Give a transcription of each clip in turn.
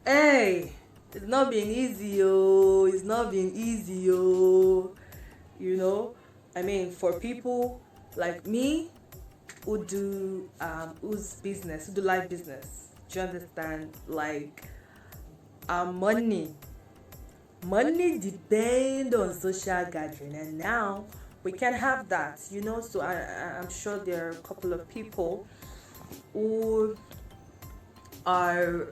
Hey, it's not been easy, oh. It's not been easy, oh. You know, I mean, for people like me who do who's business, who do live business. Do you understand? Like, our money depend on social gathering, and now we can have that. So I'm sure there are a couple of people who are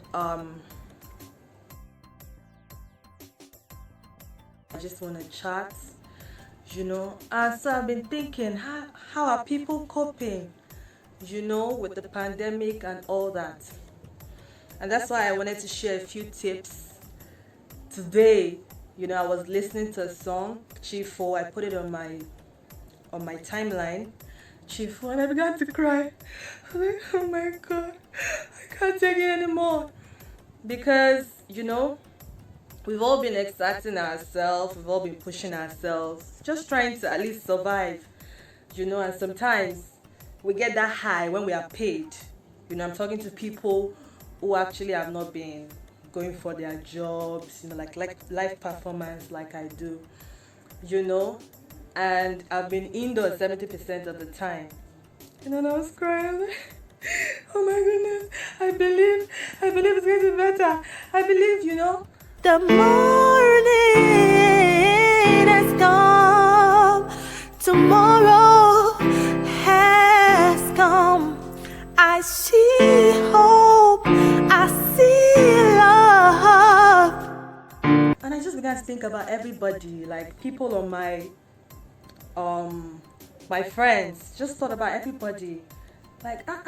I just want to chat. So I've been thinking, how are people coping, with the pandemic and all that. And that's why I wanted to share a few tips today. I was listening to a song, Chief 4. I put it on my timeline, Chief 4, and I began to cry. I'm like, oh my god, I can't take it anymore. Because, we've all been exerting ourselves, we've all been pushing ourselves, just trying to at least survive, and sometimes we get that high when we are paid. I'm talking to people who actually have not been going for their jobs, like live performance like I do, and I've been indoors 70% of the time. And I was crying. Oh my goodness, I believe it's going to be better. I believe, The morning has come, tomorrow has come. I see hope, I see love. And I just began to think about everybody, like people on my friends. Just thought about everybody. Like, I'm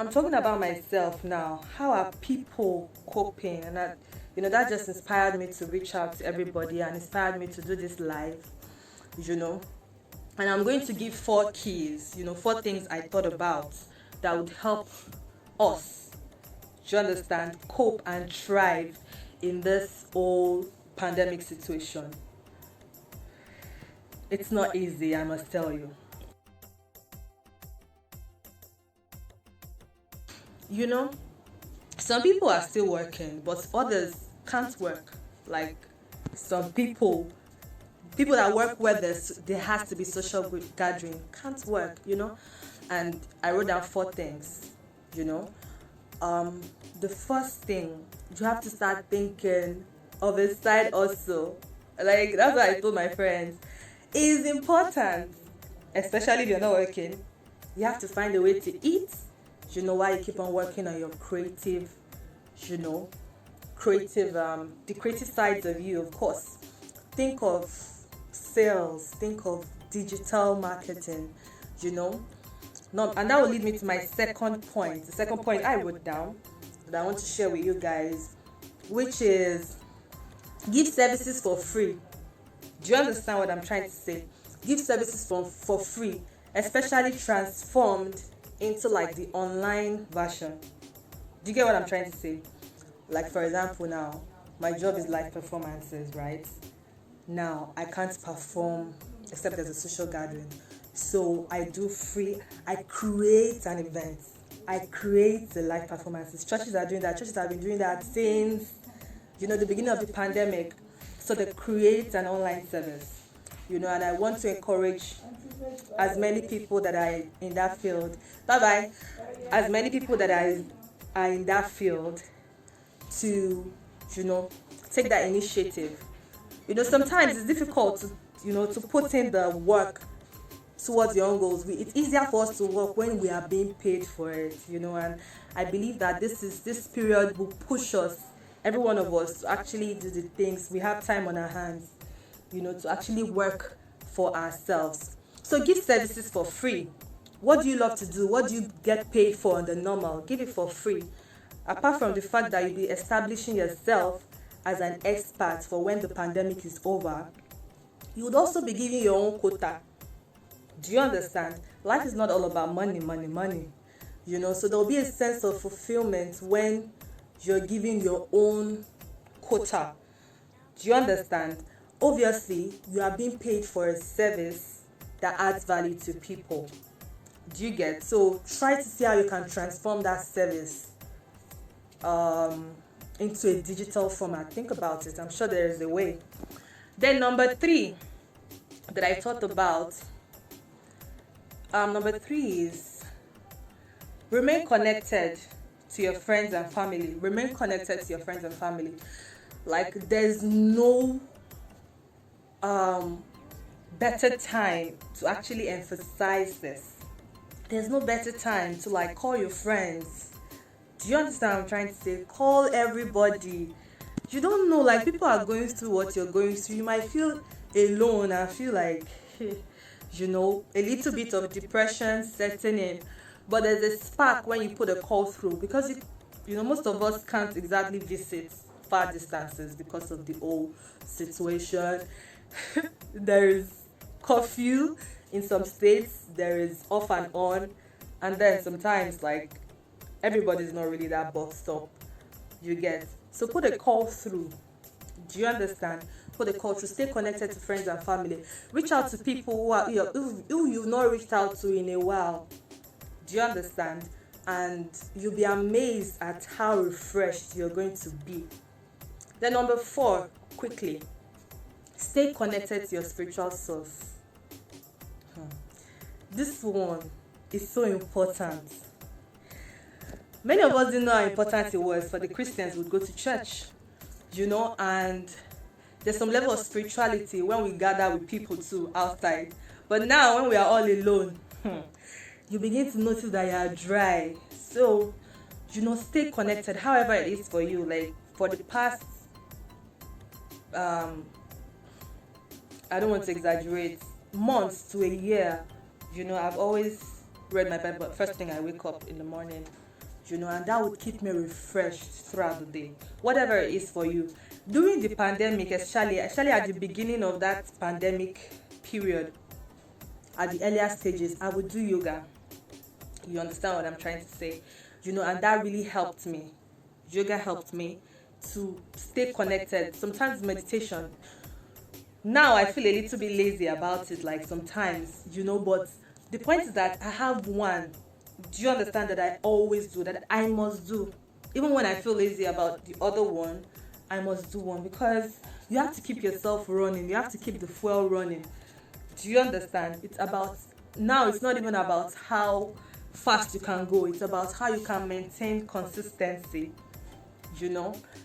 talking about myself now. How are people coping? And that just inspired me to reach out to everybody and inspired me to do this live, And I'm going to give 4 keys, 4 things I thought about that would help us, do you understand, cope and thrive in this whole pandemic situation. It's not easy, I must tell you. Some people are still working, but others can't work. Like some people that work where there has to be social gathering can't work, And I wrote down 4 things, The first thing, you have to start thinking of a side hustle. Like, that's what I told my friends. It is important, especially if you're not working. You have to find a way to eat. Why you keep on working on your creative, the creative sides of you, of course. Think of sales, think of digital marketing, No, and that will lead me to my second point. The second point I wrote down that I want to share with you guys, which is give services for free. Do you understand what I'm trying to say? Give services for free, especially transformed into like the online version. Do you get what I'm trying to say? Like, for example, now my job is live performances, right? Now I can't perform except there's a social gathering. So I create an event. I create the live performances. Churches are doing that. Churches have been doing that since, the beginning of the pandemic. So they create an online service, and I want to encourage as many people that are in that field. As many people that are in that field to, take that initiative. Sometimes it's difficult to put in the work towards your own goals. It's easier for us to work when we are being paid for it, and I believe that this period will push us, every one of us, to actually do the things. We have time on our hands, to actually work for ourselves. So give services for free. What do you love to do? What do you get paid for on the normal? Give it for free. Apart from the fact that you'll be establishing yourself as an expert for when the pandemic is over, you would also be giving your own quota. Do you understand? Life is not all about money. So there'll be a sense of fulfillment when you're giving your own quota. Do you understand? Obviously, you are being paid for a service that adds value to people. Do you get? So try to see how you can transform that service into a digital format. Think about it. I'm sure there is a way. Then number 3 that I thought about, number 3 is remain connected to your friends and family. Remain connected to your friends and family. Like, there's no better time to actually emphasize this. There's no better time to like call your friends. Do you understand what I'm trying to say? Call everybody. You don't know, like, people are going through what you're going through. You might feel alone and feel like, a little bit of depression setting in. But there's a spark when you put a call through, because most of us can't exactly visit far distances because of the whole situation. There is curfew in some states, there is off and on, and then sometimes like everybody's not really that boxed up. You get, so put a call through. Do you understand? Put a call through. Stay connected to friends and family. Reach out to people who you've not reached out to in a while. Do you understand? And you'll be amazed at how refreshed you're going to be. Then number 4, quickly, stay connected to your spiritual source. This one is so important. Many of us didn't know how important it was for the Christians would go to church, and there's some level of spirituality when we gather with people too outside. But now when we are all alone, you begin to notice that you are dry. So, stay connected, however it is for you. Like, for the past, I don't want to exaggerate, months to a year, I've always read my Bible first thing I wake up in the morning, and that would keep me refreshed throughout the day. Whatever it is for you. During the pandemic, especially at the beginning of that pandemic period, at the earlier stages, I would do yoga. You understand what I'm trying to say? And that really helped me. Yoga helped me to stay connected. Sometimes meditation. Now I feel a little bit lazy about it, like sometimes, but the point is that I have one. Do you understand that I always do, that I must do? Even when I feel lazy about the other one, I must do one, because you have to keep yourself running. You have to keep the fuel running. Do you understand? It's not even about how fast you can go. It's about how you can maintain consistency.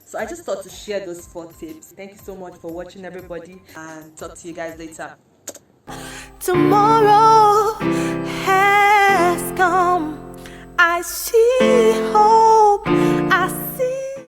So I just thought to share those 4 tips. Thank you so much for watching, everybody, and talk to you guys later. Tomorrow has come. I see hope.